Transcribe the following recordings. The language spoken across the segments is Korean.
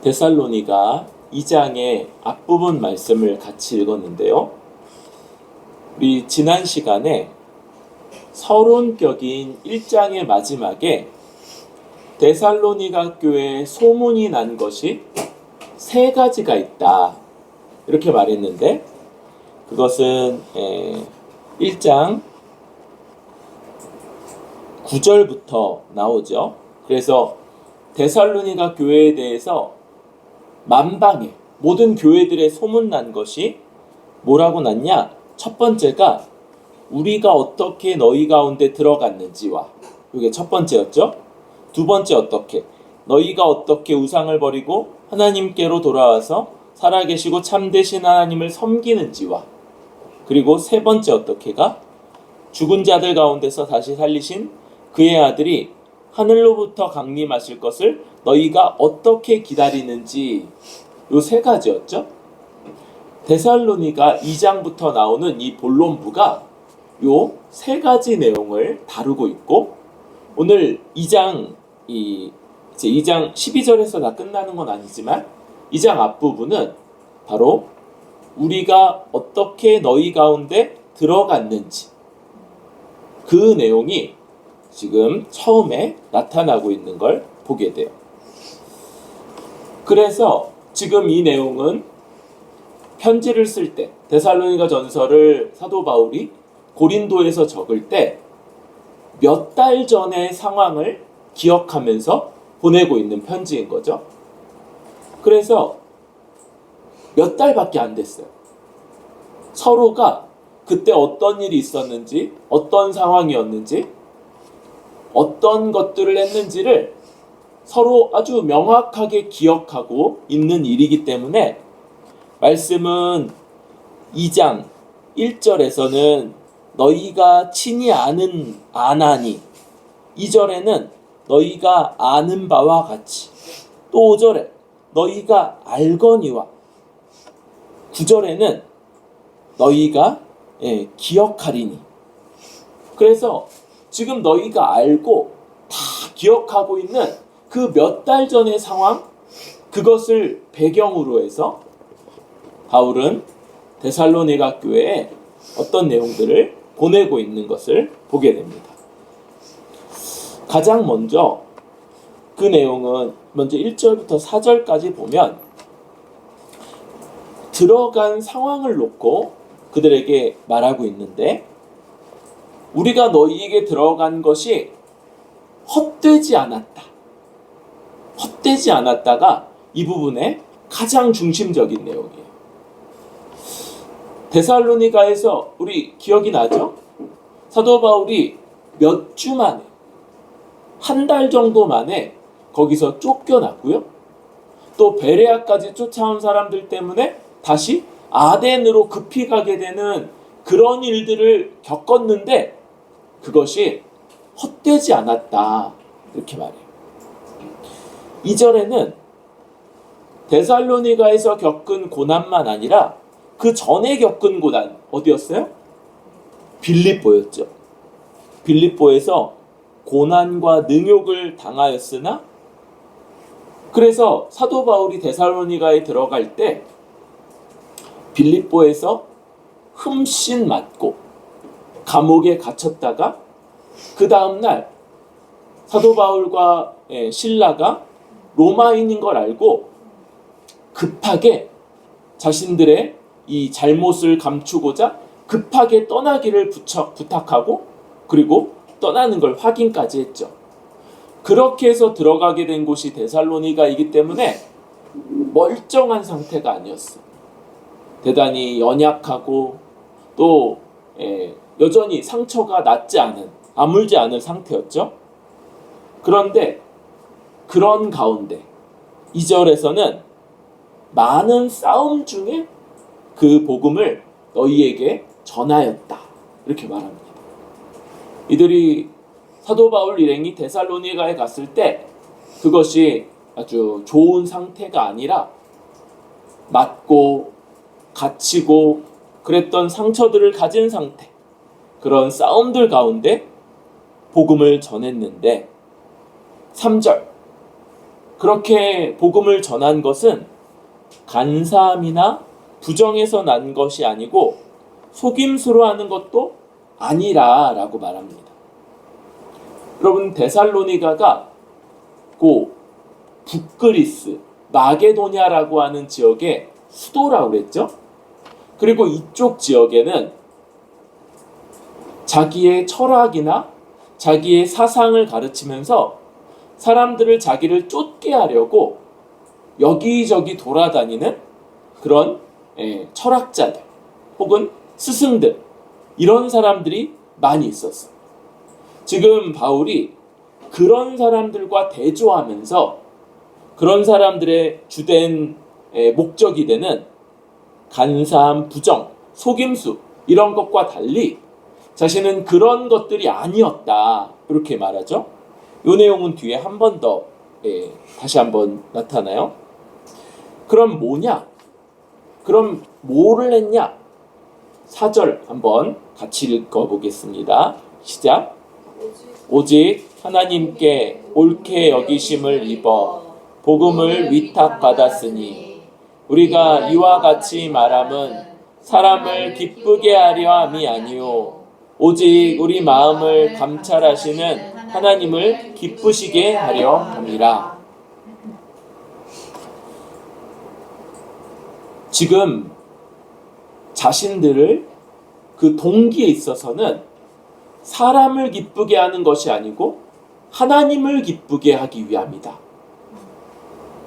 데살로니가 2장의 앞부분 말씀을 같이 읽었는데요. 우리 지난 시간에 서론격인 1장의 마지막에 데살로니가 교회에 소문이 난 것이 세 가지가 있다, 이렇게 말했는데, 그것은 1장 9절부터 나오죠. 그래서 데살로니가 교회에 대해서 만방에 모든 교회들의 소문난 것이 뭐라고 났냐? 첫 번째가 우리가 어떻게 너희 가운데 들어갔는지와, 이게 첫 번째였죠. 두 번째, 어떻게 너희가 어떻게 우상을 버리고 하나님께로 돌아와서 살아계시고 참되신 하나님을 섬기는지와, 그리고 세 번째, 어떻게가 죽은 자들 가운데서 다시 살리신 그의 아들이 하늘로부터 강림하실 것을 너희가 어떻게 기다리는지, 요 세 가지였죠. 데살로니가 2장부터 나오는 이 본론부가 요 세 가지 내용을 다루고 있고, 오늘 2장 12절에서 다 끝나는 건 아니지만 2장 앞부분은 바로 우리가 어떻게 너희 가운데 들어갔는지, 그 내용이 지금 처음에 나타나고 있는 걸 보게 돼요. 그래서 지금 이 내용은 편지를 쓸 때, 데살로니가 전서를 사도 바울이 고린도에서 적을 때 몇 달 전의 상황을 기억하면서 보내고 있는 편지인 거죠. 그래서 몇 달밖에 안 됐어요. 서로가 그때 어떤 일이 있었는지, 어떤 상황이었는지, 어떤 것들을 했는지를 서로 아주 명확하게 기억하고 있는 일이기 때문에, 말씀은 2장 1절에서는 너희가 친히 아나니, 2절에는 너희가 아는 바와 같이, 또 5절에 너희가 알거니와, 9절에는 너희가 기억하리니. 그래서 지금 너희가 알고 다 기억하고 있는 그 몇 달 전의 상황, 그것을 배경으로 해서 바울은 데살로니가 교회에 어떤 내용들을 보내고 있는 것을 보게 됩니다. 가장 먼저 그 내용은 먼저 1절부터 4절까지 보면 들어간 상황을 놓고 그들에게 말하고 있는데, 우리가 너희에게 들어간 것이 헛되지 않았다. 헛되지 않았다가 이 부분의 가장 중심적인 내용이에요. 데살로니가에서 우리 기억이 나죠? 사도 바울이 몇 주 만에, 한 달 정도 만에 거기서 쫓겨났고요. 또 베레아까지 쫓아온 사람들 때문에 다시 아덴으로 급히 가게 되는 그런 일들을 겪었는데, 그것이 헛되지 않았다, 이렇게 말해요. 2절에는 데살로니가에서 겪은 고난만 아니라 그 전에 겪은 고난, 어디였어요? 빌립보였죠. 빌립보에서 고난과 능욕을 당하였으나, 그래서 사도 바울이 데살로니가에 들어갈 때 빌립보에서 흠씬 맞고 감옥에 갇혔다가 그 다음날 사도 바울과 실라가 로마인인 걸 알고 급하게 자신들의 이 잘못을 감추고자 급하게 떠나기를 부탁하고, 그리고 떠나는 걸 확인까지 했죠. 그렇게 해서 들어가게 된 곳이 데살로니가이기 때문에 멀쩡한 상태가 아니었어. 대단히 연약하고 또 여전히 상처가 낫지 않은, 아물지 않은 상태였죠. 그런데 그런 가운데 2절에서는 많은 싸움 중에 그 복음을 너희에게 전하였다, 이렇게 말합니다. 이들이 사도 바울 일행이 데살로니가에 갔을 때 그것이 아주 좋은 상태가 아니라 맞고 갇히고 그랬던 상처들을 가진 상태, 그런 싸움들 가운데 복음을 전했는데, 3절 그렇게 복음을 전한 것은 간사함이나 부정에서 난 것이 아니고 속임수로 하는 것도 아니라라고 말합니다. 여러분, 데살로니가가 고 북그리스, 마게도냐라고 하는 지역의 수도라고 그랬죠. 그리고 이쪽 지역에는 자기의 철학이나 자기의 사상을 가르치면서 사람들을 자기를 쫓게 하려고 여기저기 돌아다니는 그런 철학자들 혹은 스승들, 이런 사람들이 많이 있었어요. 지금 바울이 그런 사람들과 대조하면서 그런 사람들의 주된 목적이 되는 간사함, 부정, 속임수, 이런 것과 달리 자신은 그런 것들이 아니었다, 이렇게 말하죠. 이 내용은 뒤에 한 번 더 다시 한번 나타나요. 그럼 뭐냐? 그럼 뭐를 했냐? 4절 한번 같이 읽어보겠습니다. 시작. 오직 하나님께 옳게 여기심을 입어 복음을 위탁받았으니 우리가 이와 같이 말함은 사람을 기쁘게 하려 함이 아니요 오직 우리 마음을 감찰하시는 하나님을 기쁘시게 하려 함이라. 지금 자신들을 그 동기에 있어서는 사람을 기쁘게 하는 것이 아니고 하나님을 기쁘게 하기 위함이다.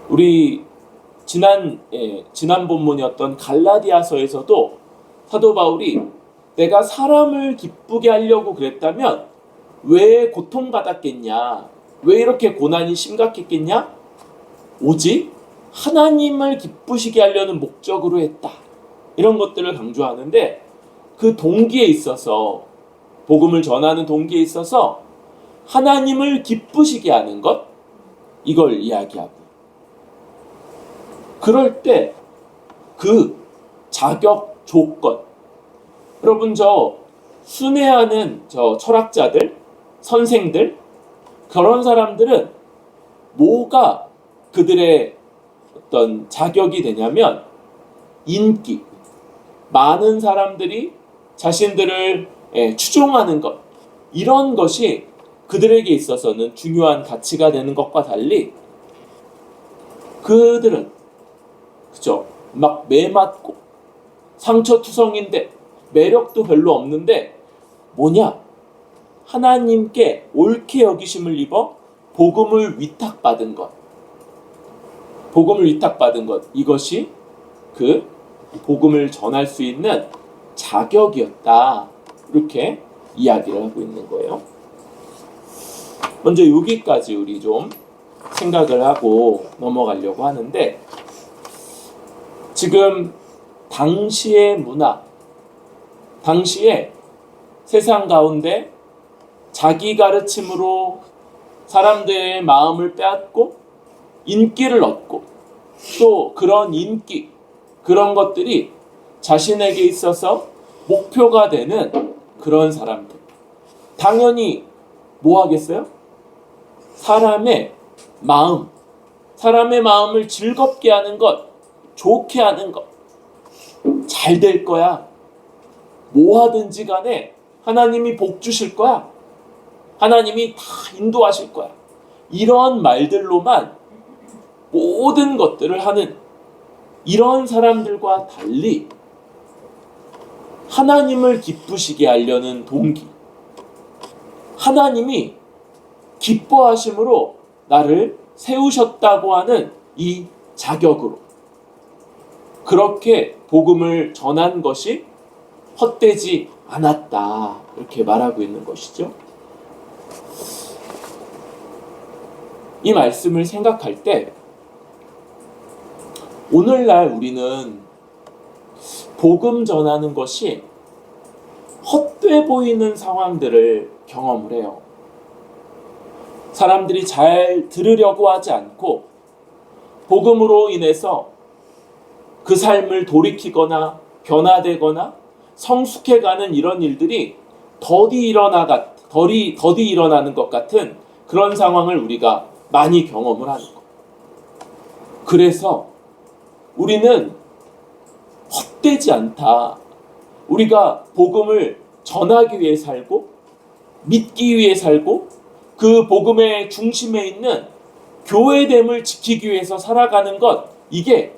우리 지난 본문이었던 갈라디아서에서도 사도 바울이 내가 사람을 기쁘게 하려고 그랬다면 왜 고통받았겠냐? 왜 이렇게 고난이 심각했겠냐? 오직 하나님을 기쁘시게 하려는 목적으로 했다. 이런 것들을 강조하는데, 그 동기에 있어서, 복음을 전하는 동기에 있어서 하나님을 기쁘시게 하는 것, 이걸 이야기하고, 그럴 때 그 자격 조건, 여러분, 저 순회하는 저 철학자들, 선생들, 그런 사람들은 뭐가 그들의 어떤 자격이 되냐면 인기, 많은 사람들이 자신들을 추종하는 것, 이런 것이 그들에게 있어서는 중요한 가치가 되는 것과 달리, 그들은 그죠, 막 매맞고 상처투성인데 매력도 별로 없는데 뭐냐? 하나님께 옳게 여기심을 입어 복음을 위탁받은 것, 복음을 위탁받은 것, 이것이 그 복음을 전할 수 있는 자격이었다, 이렇게 이야기를 하고 있는 거예요. 먼저 여기까지 우리 좀 생각을 하고 넘어가려고 하는데, 지금 당시의 문화, 당시에 세상 가운데 자기 가르침으로 사람들의 마음을 빼앗고 인기를 얻고, 또 그런 인기, 그런 것들이 자신에게 있어서 목표가 되는 그런 사람들, 당연히 뭐 하겠어요? 사람의 마음을 즐겁게 하는 것, 좋게 하는 것, 잘 될 거야, 뭐 하든지 간에 하나님이 복 주실 거야, 하나님이 다 인도하실 거야, 이런 말들로만 모든 것들을 하는 이런 사람들과 달리 하나님을 기쁘시게 하려는 동기, 하나님이 기뻐하심으로 나를 세우셨다고 하는 이 자격으로 그렇게 복음을 전한 것이 헛되지 않았다, 이렇게 말하고 있는 것이죠. 이 말씀을 생각할 때 오늘날 우리는 복음 전하는 것이 헛돼 보이는 상황들을 경험을 해요. 사람들이 잘 들으려고 하지 않고 복음으로 인해서 그 삶을 돌이키거나 변화되거나 성숙해가는 이런 일들이 더디 일어나는 것 같은 그런 상황을 우리가 많이 경험을 하는 것. 그래서 우리는 헛되지 않다. 우리가 복음을 전하기 위해 살고 믿기 위해 살고 그 복음의 중심에 있는 교회됨을 지키기 위해서 살아가는 것, 이게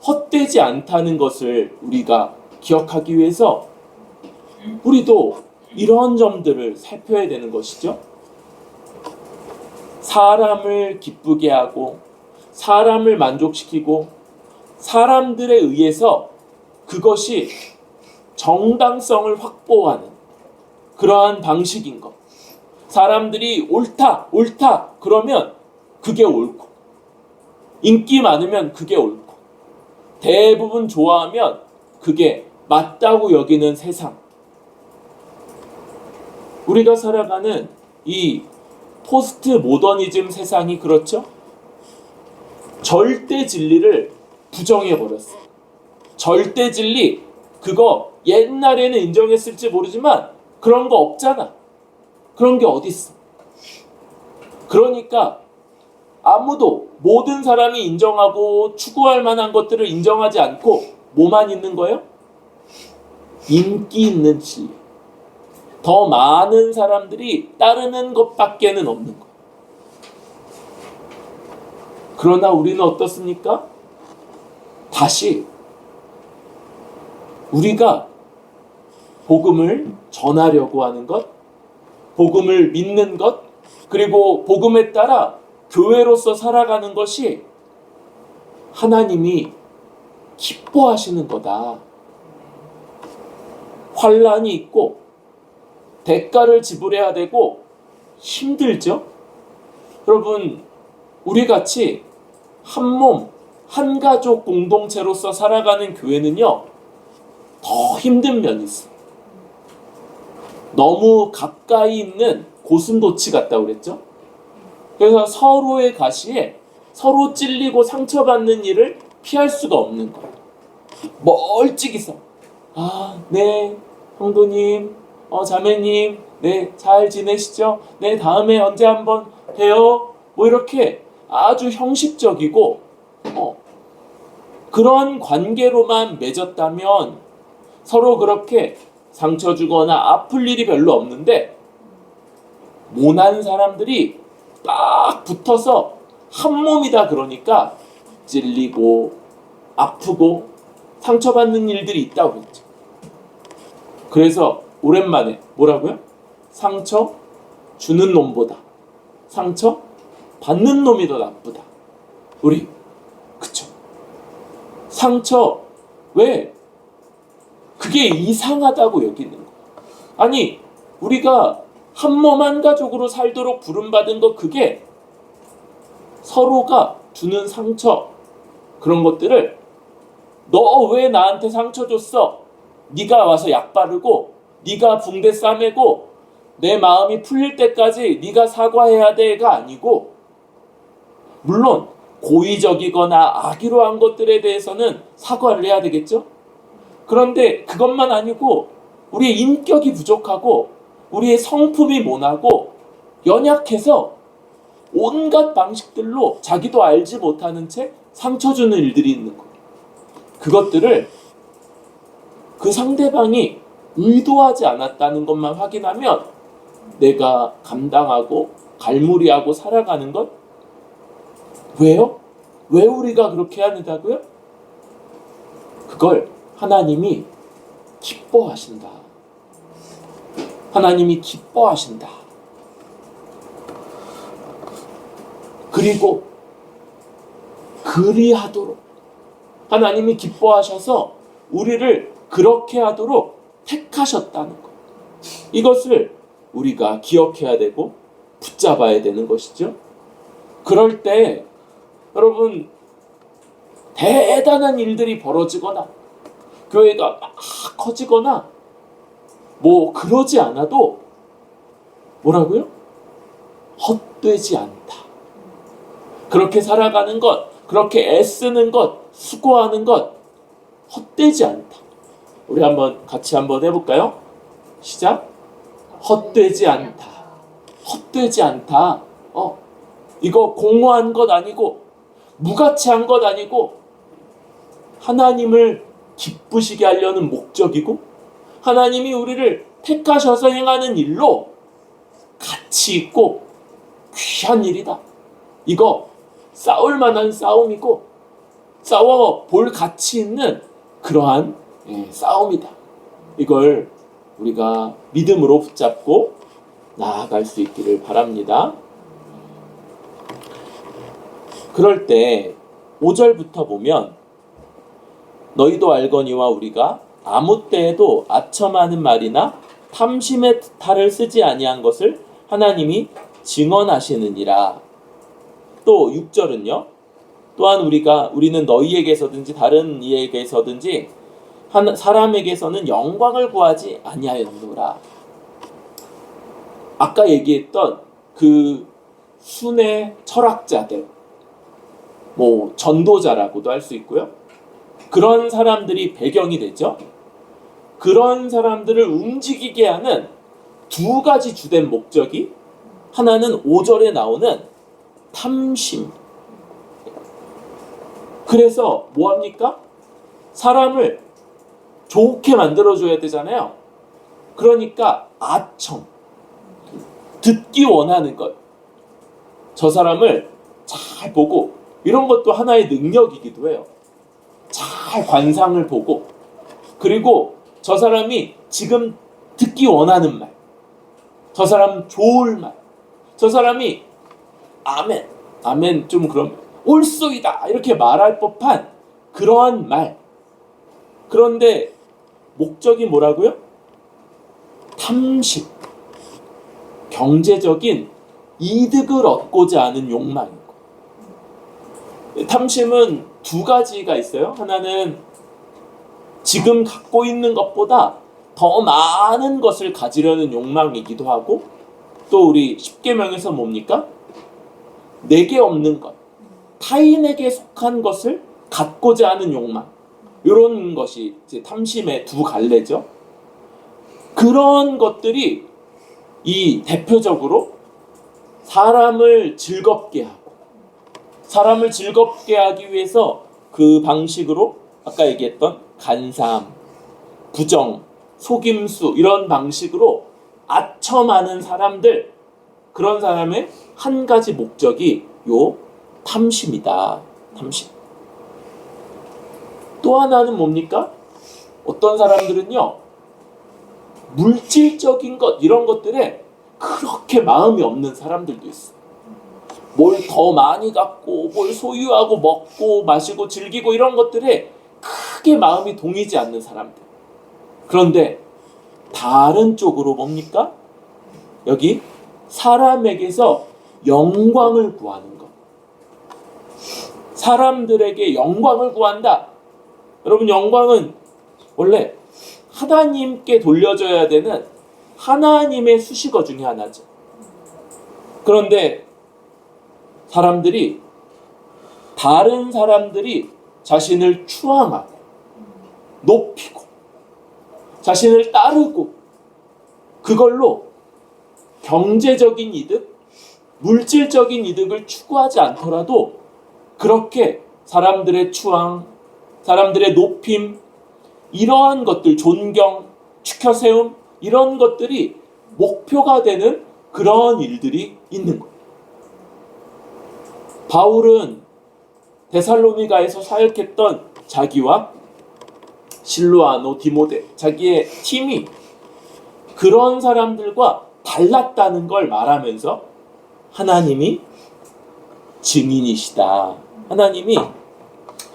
헛되지 않다는 것을 우리가 기억하기 위해서 우리도 이런 점들을 살펴야 되는 것이죠. 사람을 기쁘게 하고 사람을 만족시키고 사람들에 의해서 그것이 정당성을 확보하는 그러한 방식인 것. 사람들이 옳다, 옳다 그러면 그게 옳고, 인기 많으면 그게 옳고, 대부분 좋아하면 그게 맞다고 여기는 세상. 우리가 살아가는 이 포스트 모더니즘 세상이 그렇죠? 절대 진리를 부정해버렸어. 절대 진리, 그거 옛날에는 인정했을지 모르지만 그런 거 없잖아. 그런 게 어딨어. 그러니까 아무도, 모든 사람이 인정하고 추구할 만한 것들을 인정하지 않고 뭐만 있는 거예요? 인기 있는 진리. 더 많은 사람들이 따르는 것밖에는 없는 거예요. 그러나 우리는 어떻습니까? 다시 우리가 복음을 전하려고 하는 것, 복음을 믿는 것, 그리고 복음에 따라 교회로서 살아가는 것이 하나님이 기뻐하시는 거다. 환난이 있고 대가를 지불해야 되고 힘들죠? 여러분, 우리 같이 한 몸, 한 가족 공동체로서 살아가는 교회는요, 더 힘든 면이 있어요. 너무 가까이 있는 고슴도치 같다고 그랬죠? 그래서 서로의 가시에 서로 찔리고 상처받는 일을 피할 수가 없는 거예요. 멀찍이서, 네, 형도님, 자매님, 네, 잘 지내시죠? 네, 다음에 언제 한번 봬요? 뭐 이렇게 아주 형식적이고 그런 관계로만 맺었다면 서로 그렇게 상처 주거나 아플 일이 별로 없는데, 모난 사람들이 딱 붙어서 한 몸이다 그러니까 찔리고 아프고 상처받는 일들이 있다고 그랬죠. 그래서 오랜만에 뭐라고요? 상처 주는 놈보다 상처 받는 놈이 더 나쁘다. 우리 그쵸? 상처, 왜? 그게 이상하다고 여기는 거예요. 아니, 우리가 한 몸 한 가족으로 살도록 부름받은 거, 그게 서로가 주는 상처, 그런 것들을 너 왜 나한테 상처 줬어? 네가 와서 약 바르고 네가 붕대 싸매고 내 마음이 풀릴 때까지 네가 사과해야 돼가 아니고, 물론 고의적이거나 악의로 한 것들에 대해서는 사과를 해야 되겠죠? 그런데 그것만 아니고 우리의 인격이 부족하고 우리의 성품이 모나고 연약해서 온갖 방식들로 자기도 알지 못하는 채 상처 주는 일들이 있는 거예요. 그것들을 그 상대방이 의도하지 않았다는 것만 확인하면 내가 감당하고 갈무리하고 살아가는 것. 왜요? 왜 우리가 그렇게 한다고요? 그걸 하나님이 기뻐하신다. 하나님이 기뻐하신다. 그리고 그리하도록 하나님이 기뻐하셔서 우리를 그렇게 하도록 택하셨다는 것. 이것을 우리가 기억해야 되고 붙잡아야 되는 것이죠. 그럴 때 여러분, 대단한 일들이 벌어지거나 교회가 막 커지거나 뭐 그러지 않아도 뭐라고요? 헛되지 않다. 그렇게 살아가는 것, 그렇게 애쓰는 것, 수고하는 것 헛되지 않다. 우리 같이 한번 해볼까요? 시작. 헛되지 않다. 헛되지 않다. 이거 공허한 것 아니고 무가치한 것 아니고 하나님을 기쁘시게 하려는 목적이고 하나님이 우리를 택하셔서 행하는 일로 가치 있고 귀한 일이다. 이거 싸울 만한 싸움이고 싸워 볼 가치 있는 그러한 싸움이다. 이걸 우리가 믿음으로 붙잡고 나아갈 수 있기를 바랍니다. 그럴 때 5절부터 보면 너희도 알거니와 우리가 아무 때에도 아첨하는 말이나 탐심의 탈을 쓰지 아니한 것을 하나님이 증언하시느니라. 또 6절은요. 또한 우리는 너희에게서든지 다른 이에게서든지 사람에게서는 영광을 구하지 아니하였노라. 아까 얘기했던 그 순회 철학자들, 전도자라고도 할 수 있고요. 그런 사람들이 배경이 되죠. 그런 사람들을 움직이게 하는 두 가지 주된 목적이 하나는 5절에 나오는 탐심. 그래서 뭐합니까? 사람을 좋게 만들어줘야 되잖아요. 그러니까 아첨. 듣기 원하는 것. 저 사람을 잘 보고 이런 것도 하나의 능력이기도 해요. 잘 관상을 보고 그리고 저 사람이 지금 듣기 원하는 말, 저 사람 좋을 말, 저 사람이 아멘 좀 그럼 옳소이다 이렇게 말할 법한 그러한 말. 그런데 목적이 뭐라고요? 탐심, 경제적인 이득을 얻고자 하는 욕망이고, 탐심은 두 가지가 있어요. 하나는 지금 갖고 있는 것보다 더 많은 것을 가지려는 욕망이기도 하고, 또 우리 십계명에서 뭡니까? 내게 없는 것, 타인에게 속한 것을 갖고자 하는 욕망, 이런 것이 이제 탐심의 두 갈래죠. 그런 것들이 이 대표적으로 사람을 즐겁게 하고, 사람을 즐겁게 하기 위해서 그 방식으로 아까 얘기했던 간삼, 부정, 속임수 이런 방식으로 아첨하는 사람들, 그런 사람의 한 가지 목적이 요 탐심이다. 탐심. 또 하나는 뭡니까? 어떤 사람들은요, 물질적인 것 이런 것들에 그렇게 마음이 없는 사람들도 있어요. 뭘 더 많이 갖고 뭘 소유하고 먹고 마시고 즐기고 이런 것들에 크게 마음이 동이지 않는 사람들. 그런데 다른 쪽으로 뭡니까? 여기 사람에게서 영광을 구하는 것. 사람들에게 영광을 구한다. 여러분, 영광은 원래 하나님께 돌려줘야 되는 하나님의 수식어 중에 하나죠. 그런데 다른 사람들이 자신을 추앙하고 높이고 자신을 따르고 그걸로 경제적인 이득, 물질적인 이득을 추구하지 않더라도 그렇게 사람들의 추앙, 사람들의 높임, 이러한 것들, 존경, 추켜세움, 이런 것들이 목표가 되는 그런 일들이 있는 거예요. 바울은 데살로니가에서 사역했던 자기와 실로아노, 디모데, 자기의 팀이 그런 사람들과 달랐다는 걸 말하면서 하나님이 증인이시다, 하나님이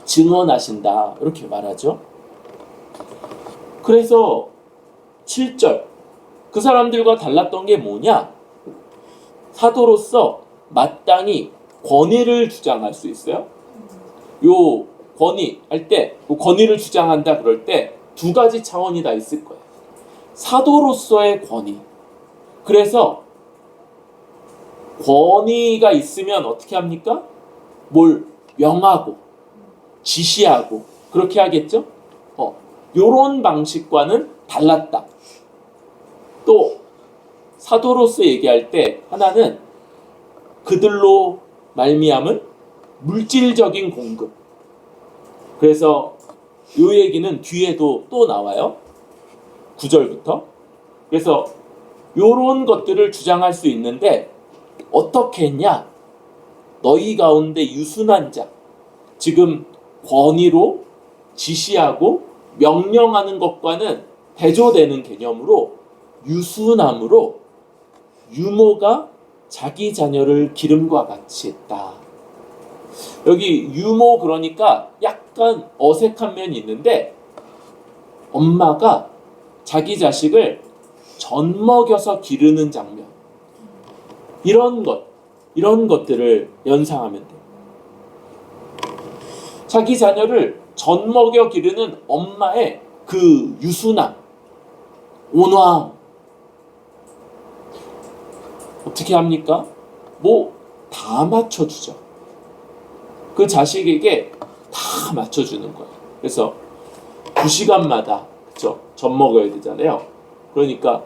증언하신다, 이렇게 말하죠. 그래서 7절, 그 사람들과 달랐던 게 뭐냐? 사도로서 마땅히 권위를 주장할 수 있어요. 요 권위 할 때, 권위를 주장한다 그럴 때 두 가지 차원이 다 있을 거예요. 사도로서의 권위. 그래서 권위가 있으면 어떻게 합니까? 뭘 명하고 지시하고 그렇게 하겠죠? 요런 방식과는 달랐다. 또 사도로서 얘기할 때 하나는 그들로 말미암은 물질적인 공급. 그래서 이 얘기는 뒤에도 또 나와요. 9절부터. 그래서 요런 것들을 주장할 수 있는데 어떻게 했냐? 너희 가운데 유순한 자, 지금 권위로 지시하고 명령하는 것과는 대조되는 개념으로 유순함으로 유모가 자기 자녀를 기름과 같이 했다. 여기 유모 그러니까 약간 어색한 면이 있는데 엄마가 자기 자식을 젖 먹여서 기르는 장면, 이런 것들을 연상하면 돼요. 자기 자녀를 젖 먹여 기르는 엄마의 그 유순함, 온화함. 어떻게 합니까? 뭐 다 맞춰주죠. 그 자식에게 다 맞춰주는 거예요. 그래서 2시간마다 그쵸? 젖 먹어야 되잖아요. 그러니까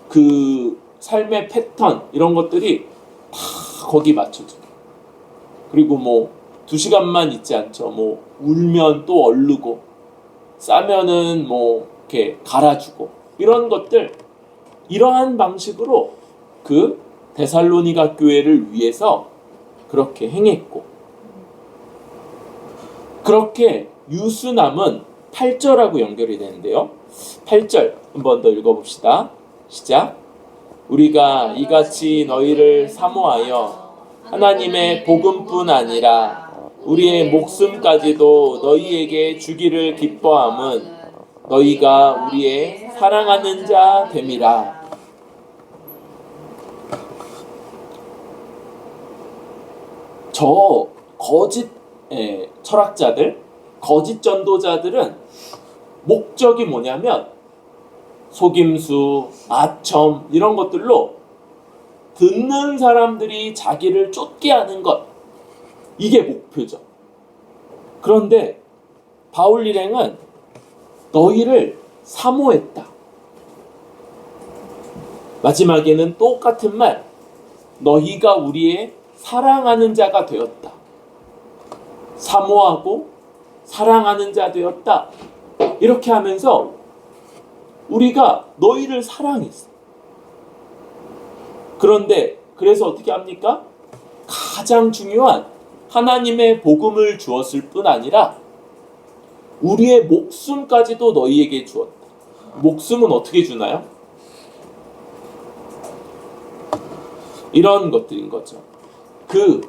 그 삶의 패턴 이런 것들이 다 거기 맞춰줘요. 그리고 뭐 2시간만 있지 않죠. 뭐 울면 또 얼르고 싸면은 뭐 이렇게 갈아주고 이런 것들, 이러한 방식으로 그 데살로니가 교회를 위해서 그렇게 행했고, 그렇게 유순함은 8절하고 연결이 되는데요. 8절 한번 더 읽어봅시다. 시작. 우리가 이같이 너희를 사모하여 하나님의 복음뿐 아니라 우리의 목숨까지도 너희에게 주기를 기뻐함은 너희가 우리의 사랑하는 자 됨이라. 저 거짓 철학자들, 거짓 전도자들은 목적이 뭐냐면 속임수, 아첨 이런 것들로 듣는 사람들이 자기를 쫓게 하는 것, 이게 목표죠. 그런데 바울 일행은 너희를 사모했다. 마지막에는 똑같은 말, 너희가 우리의 사랑하는 자가 되었다. 사모하고 사랑하는 자 되었다. 이렇게 하면서 우리가 너희를 사랑했어. 그런데 그래서 어떻게 합니까? 가장 중요한 하나님의 복음을 주었을 뿐 아니라 우리의 목숨까지도 너희에게 주었다. 목숨은 어떻게 주나요? 이런 것들인 거죠. 그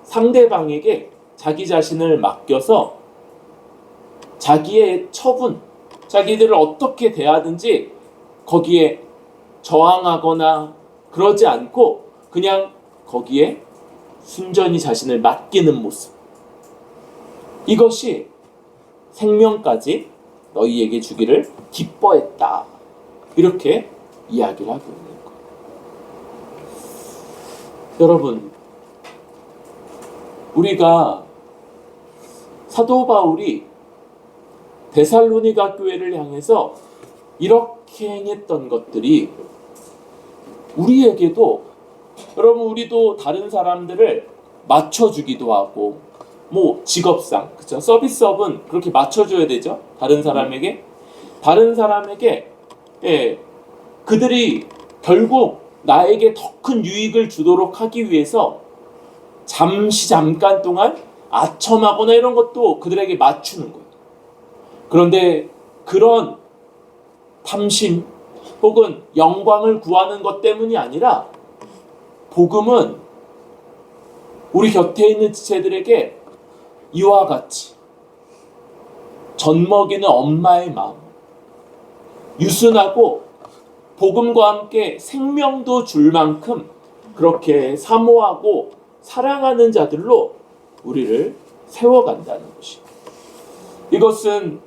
상대방에게 자기 자신을 맡겨서 자기의 처분, 자기들을 어떻게 대하든지 거기에 저항하거나 그러지 않고 그냥 거기에 순전히 자신을 맡기는 모습, 이것이 생명까지 너희에게 주기를 기뻐했다. 이렇게 이야기를 하고 있는 거예요. 여러분, 우리가 사도 바울이 데살로니가 교회를 향해서 이렇게 행했던 것들이 우리에게도, 여러분 우리도 다른 사람들을 맞춰주기도 하고, 뭐 직업상, 그쵸? 서비스업은 그렇게 맞춰줘야 되죠. 다른 사람에게 그들이 결국 나에게 더 큰 유익을 주도록 하기 위해서 잠깐 동안 아첨하거나 이런 것도 그들에게 맞추는 거예요. 그런데 그런 탐심 혹은 영광을 구하는 것 때문이 아니라 복음은 우리 곁에 있는 지체들에게 이와 같이 젖먹이는 엄마의 마음, 유순하고 복음과 함께 생명도 줄 만큼 그렇게 사모하고 사랑하는 자들로 우리를 세워간다는 것이에요. 이것은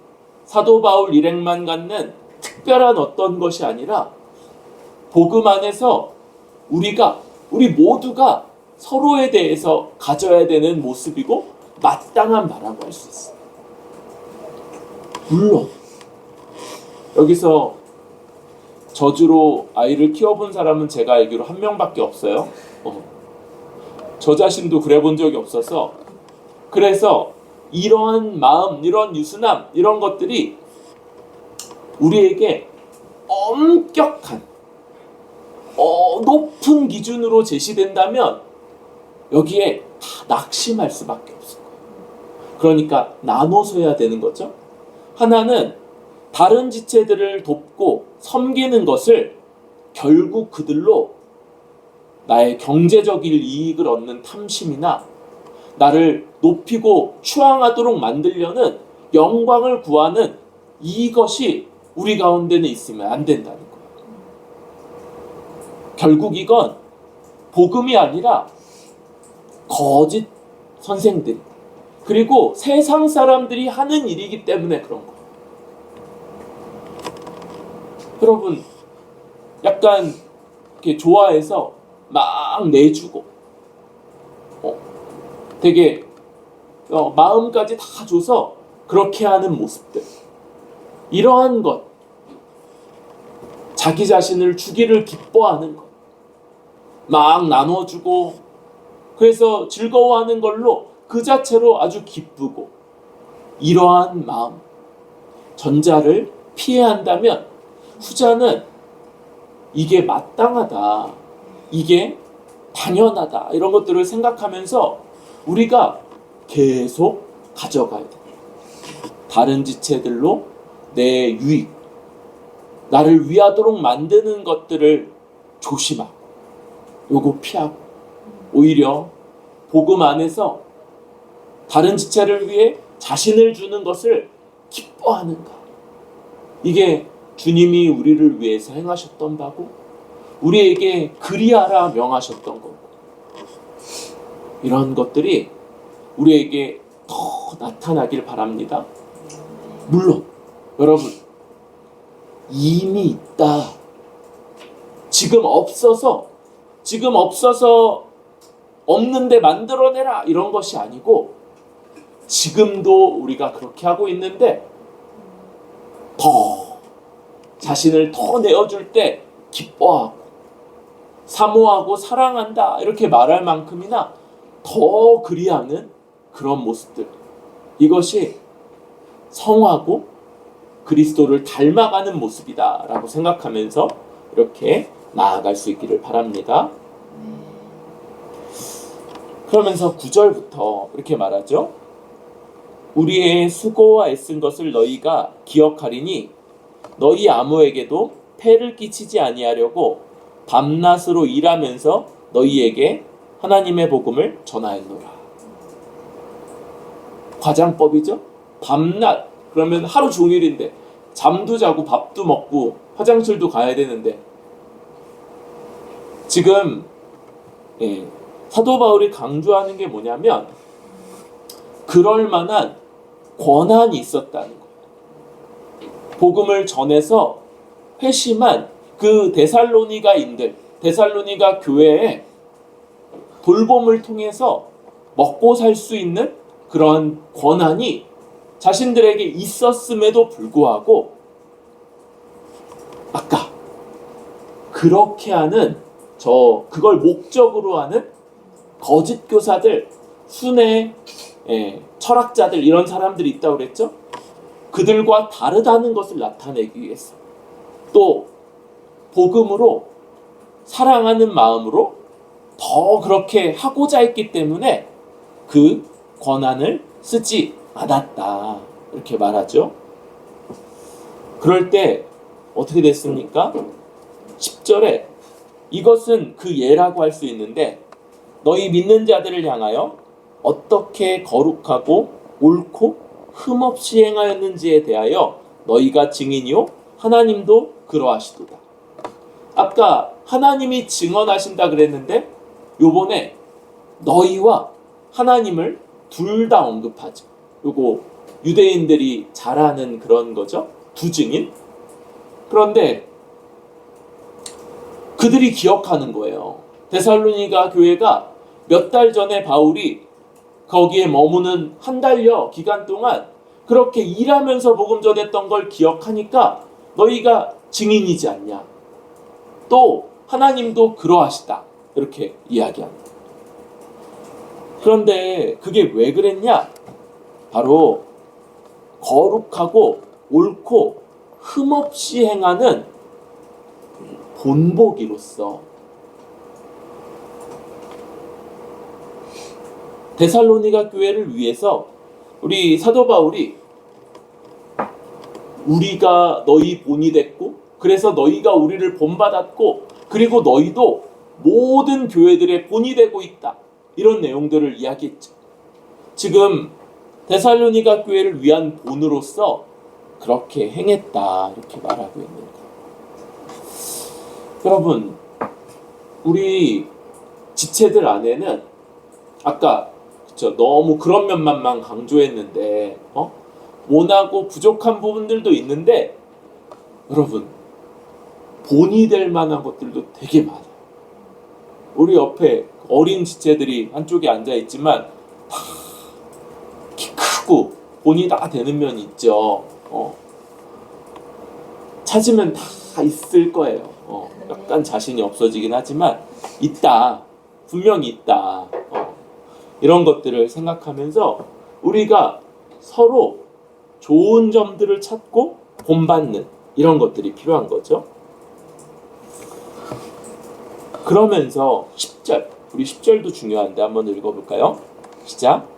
사도 바울 일행만 갖는 특별한 어떤 것이 아니라 복음 안에서 우리 모두가 서로에 대해서 가져야 되는 모습이고 마땅한 바라고 할 수 있어요. 물론 여기서 저주로 아이를 키워본 사람은 제가 알기로 한 명밖에 없어요. 저 자신도 그래 본 적이 없어서 그래서 이러한 마음, 이런 유순함, 이런 것들이 우리에게 엄격한 높은 기준으로 제시된다면 여기에 다 낙심할 수밖에 없을 거예요. 그러니까 나눠서 해야 되는 거죠. 하나는 다른 지체들을 돕고 섬기는 것을 결국 그들로 나의 경제적인 이익을 얻는 탐심이나 나를 높이고 추앙하도록 만들려는 영광을 구하는 이것이 우리 가운데는 있으면 안 된다는 거예요. 결국 이건 복음이 아니라 거짓 선생들 그리고 세상 사람들이 하는 일이기 때문에 그런 거예요. 여러분 약간 이렇게 좋아해서 막 내주고 되게 마음까지 다 줘서 그렇게 하는 모습들, 이러한 것, 자기 자신을 주기를 기뻐하는 것, 막 나눠주고 그래서 즐거워하는 걸로 그 자체로 아주 기쁘고, 이러한 마음, 전자를 피해야 한다면 후자는 이게 마땅하다, 이게 당연하다, 이런 것들을 생각하면서 우리가 계속 가져가야 돼. 다른 지체들로 내 유익, 나를 위하도록 만드는 것들을 조심하고 요거 피하고 오히려 복음 안에서 다른 지체를 위해 자신을 주는 것을 기뻐하는가. 이게 주님이 우리를 위해서 행하셨던 바고 우리에게 그리하라 명하셨던 거고, 이런 것들이 우리에게 더 나타나길 바랍니다. 물론 여러분 이미 있다, 지금 없어서 없는데 만들어내라, 이런 것이 아니고 지금도 우리가 그렇게 하고 있는데 더 자신을 더 내어줄 때 기뻐하고 사모하고 사랑한다 이렇게 말할 만큼이나 더 그리하는 그런 모습들, 이것이 성하고 그리스도를 닮아가는 모습이다 라고 생각하면서 이렇게 나아갈 수 있기를 바랍니다. 그러면서 9절부터 이렇게 말하죠. 우리의 수고와 애쓴 것을 너희가 기억하리니 너희 아무에게도 폐를 끼치지 아니하려고 밤낮으로 일하면서 너희에게 하나님의 복음을 전하였노라. 과장법이죠. 밤낮 그러면 하루 종일인데 잠도 자고 밥도 먹고 화장실도 가야 되는데, 지금 사도 바울이 강조하는 게 뭐냐면 그럴 만한 권한이 있었다는 거예요. 복음을 전해서 회심한 그 데살로니가인들, 데살로니가 교회에 돌봄을 통해서 먹고 살 수 있는 그런 권한이 자신들에게 있었음에도 불구하고 아까 그렇게 하는 그걸 목적으로 하는 거짓 교사들, 순회 철학자들, 이런 사람들이 있다고 그랬죠. 그들과 다르다는 것을 나타내기 위해서, 또 복음으로 사랑하는 마음으로 더 그렇게 하고자 했기 때문에 그 권한을 쓰지 않았다 이렇게 말하죠. 그럴 때 어떻게 됐습니까? 10절에 이것은 그 예라고 할 수 있는데 너희 믿는 자들을 향하여 어떻게 거룩하고 옳고 흠없이 행하였는지에 대하여 너희가 증인이요 하나님도 그러하시도다. 아까 하나님이 증언하신다 그랬는데 요번에 너희와 하나님을 둘 다 언급하죠. 요거 유대인들이 잘 아는 그런 거죠. 두 증인. 그런데 그들이 기억하는 거예요. 데살로니가 교회가 몇 달 전에 바울이 거기에 머무는 한 달여 기간 동안 그렇게 일하면서 복음 전했던 걸 기억하니까 너희가 증인이지 않냐. 또 하나님도 그러하시다. 이렇게 이야기합니다. 그런데 그게 왜 그랬냐? 바로 거룩하고 옳고 흠없이 행하는 본보기로서 데살로니가 교회를 위해서 우리 사도 바울이 우리가 너희 본이 됐고 그래서 너희가 우리를 본받았고 그리고 너희도 모든 교회들의 본이 되고 있다. 이런 내용들을 이야기했죠. 지금 데살로니가 교회를 위한 본으로서 그렇게 행했다. 이렇게 말하고 있는 거예요. 여러분, 우리 지체들 안에는 아까 그쵸, 너무 그런 면만 강조했는데 모나고 부족한 부분들도 있는데 여러분 본이 될 만한 것들도 되게 많아요. 우리 옆에 어린 지체들이 한쪽에 앉아있지만 다 키 크고 본이 다 되는 면이 있죠. 찾으면 다 있을 거예요. 약간 자신이 없어지긴 하지만 있다. 분명히 있다. 이런 것들을 생각하면서 우리가 서로 좋은 점들을 찾고 본받는 이런 것들이 필요한 거죠. 그러면서 10절, 우리 10절도 중요한데 한번 읽어볼까요? 시작.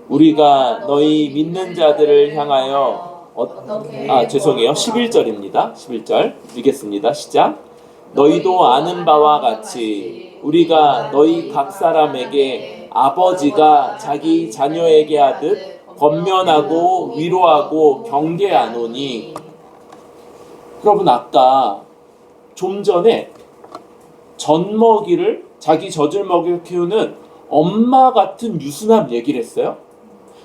우리가 너희 믿는 자들을 향하여 죄송해요. 11절입니다. 11절 읽겠습니다. 시작. 너희도 아는 바와 같이 우리가 너희 각 사람에게 아버지가 자기 자녀에게 하듯 권면하고 위로하고 경계하노니. 여러분 아까 좀 전에 젖먹이를 자기 젖을 먹여 키우는 엄마 같은 유순함 얘기를 했어요.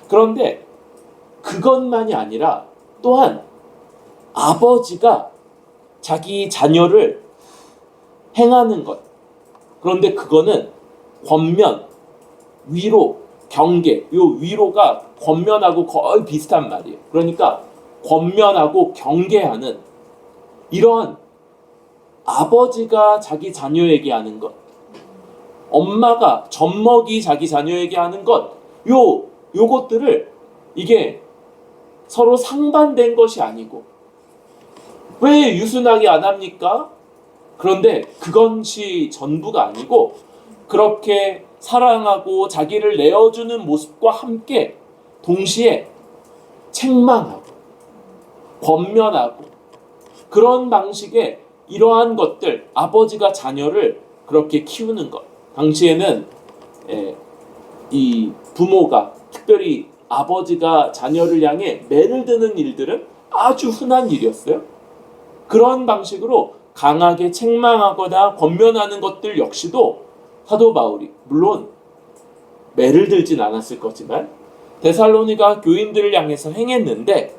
그런데 그것만이 아니라 또한 아버지가 자기 자녀를 행하는 것. 그런데 그거는 권면, 위로, 경계. 이 위로가 권면하고 거의 비슷한 말이에요. 그러니까 권면하고 경계하는 이러한 아버지가 자기 자녀에게 하는 것, 엄마가 젖먹이 자기 자녀에게 하는 것, 요것들을 이게 서로 상반된 것이 아니고 왜 유순하게 안 합니까? 그런데 그것이 전부가 아니고 그렇게 사랑하고 자기를 내어주는 모습과 함께 동시에 책망하고 권면하고 그런 방식의 이러한 것들, 아버지가 자녀를 그렇게 키우는 것. 당시에는 이 부모가 특별히 아버지가 자녀를 향해 매를 드는 일들은 아주 흔한 일이었어요. 그런 방식으로 강하게 책망하거나 권면하는 것들 역시도 사도 바울이 물론 매를 들진 않았을 거지만 데살로니가 교인들을 향해서 행했는데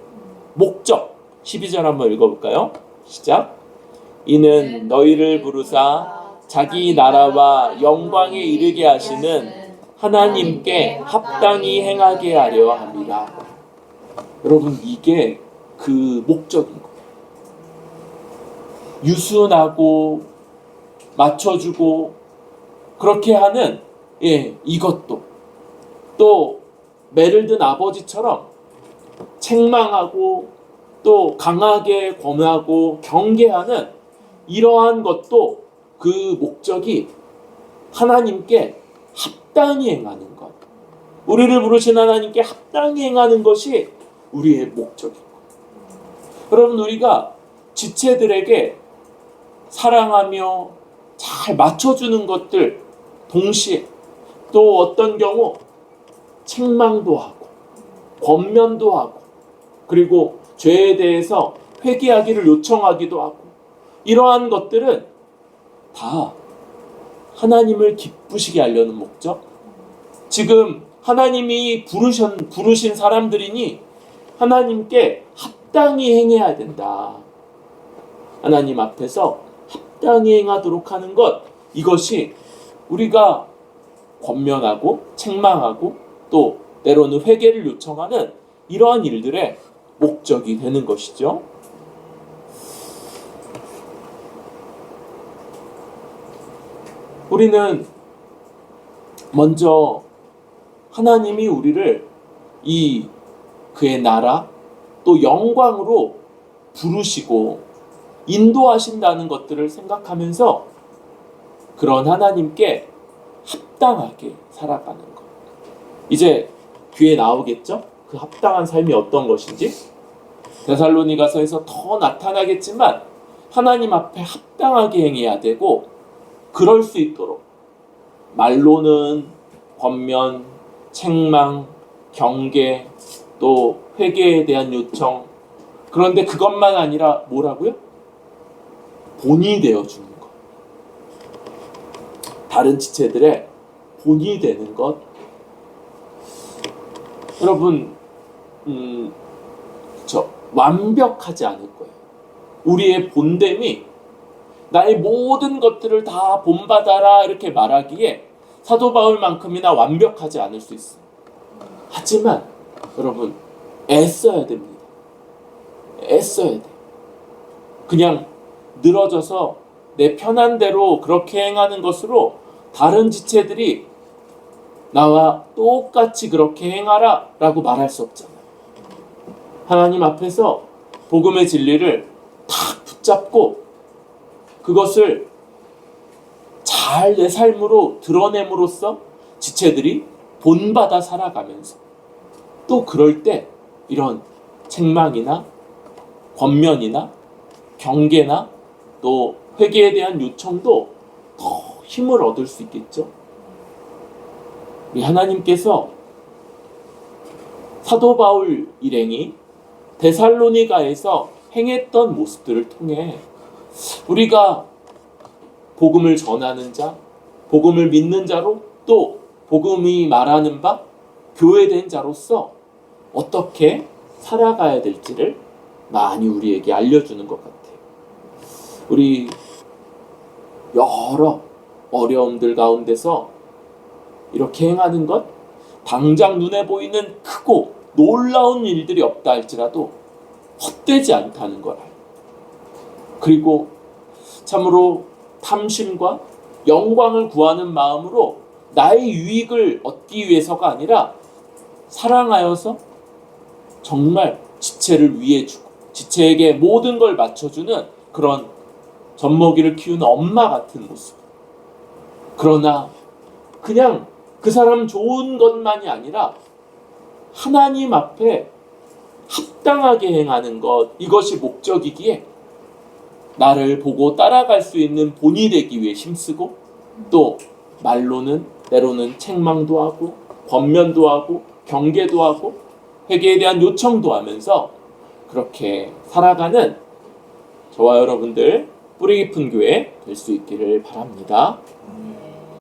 목적 12절 한번 읽어볼까요? 시작. 이는 너희를 부르사 자기 나라와 영광에 이르게 하시는 하나님께 합당히 행하게 하려 합니다. 여러분 이게 그 목적인 거예요. 유순하고 맞춰주고 그렇게 하는 이것도 또 매를 든 아버지처럼 책망하고 또 강하게 권하고 경계하는 이러한 것도 그 목적이 하나님께 합당히 행하는 것, 우리를 부르신 하나님께 합당히 행하는 것이 우리의 목적이고, 여러분 우리가 지체들에게 사랑하며 잘 맞춰주는 것들 동시에 또 어떤 경우 책망도 하고 권면도 하고 그리고 죄에 대해서 회개하기를 요청하기도 하고 이러한 것들은 다 하나님을 기쁘시게 하려는 목적. 지금 하나님이 부르신 사람들이니 하나님께 합당히 행해야 된다. 하나님 앞에서 합당히 행하도록 하는 것, 이것이 우리가 권면하고 책망하고 또 때로는 회개를 요청하는 이러한 일들의 목적이 되는 것이죠. 우리는 먼저 하나님이 우리를 이 그의 나라 또 영광으로 부르시고 인도하신다는 것들을 생각하면서 그런 하나님께 합당하게 살아가는 것. 이제 뒤에 나오겠죠? 그 합당한 삶이 어떤 것인지. 데살로니가서에서 더 나타나겠지만 하나님 앞에 합당하게 행해야 되고, 그럴 수 있도록 말로는 권면, 책망, 경계, 또 회개에 대한 요청, 그런데 그것만 아니라 뭐라고요? 본이 되어주는 것. 다른 지체들의 본이 되는 것. 여러분, 완벽하지 않을 거예요. 우리의 본됨이 나의 모든 것들을 다 본받아라 이렇게 말하기에 사도 바울만큼이나 완벽하지 않을 수 있어요. 하지만 여러분, 애써야 됩니다. 애써야 돼. 그냥 늘어져서 내 편한 대로 그렇게 행하는 것으로 다른 지체들이 나와 똑같이 그렇게 행하라 라고 말할 수 없잖아요. 하나님 앞에서 복음의 진리를 탁 붙잡고 그것을 잘 내 삶으로 드러냄으로써 지체들이 본받아 살아가면서, 또 그럴 때 이런 책망이나 권면이나 경계나 또 회개에 대한 요청도 더 힘을 얻을 수 있겠죠. 우리 하나님께서 사도 바울 일행이 데살로니가에서 행했던 모습들을 통해 우리가 복음을 전하는 자, 복음을 믿는 자로, 또 복음이 말하는 바 교회된 자로서 어떻게 살아가야 될지를 많이 우리에게 알려주는 것 같아요. 우리 여러 어려움들 가운데서 이렇게 행하는 것, 당장 눈에 보이는 크고 놀라운 일들이 없다 할지라도 헛되지 않다는 걸 알고, 그리고 참으로 탐심과 영광을 구하는 마음으로 나의 유익을 얻기 위해서가 아니라 사랑하여서 정말 지체를 위해 주고 지체에게 모든 걸 맞춰주는 그런 젖먹이를 키우는 엄마 같은 모습. 그러나 그냥 그 사람 좋은 것만이 아니라 하나님 앞에 합당하게 행하는 것, 이것이 목적이기에 나를 보고 따라갈 수 있는 본이 되기 위해 힘쓰고, 또 말로는 때로는 책망도 하고 권면도 하고 경계도 하고 회개에 대한 요청도 하면서 그렇게 살아가는 저와 여러분들 뿌리 깊은 교회 될 수 있기를 바랍니다.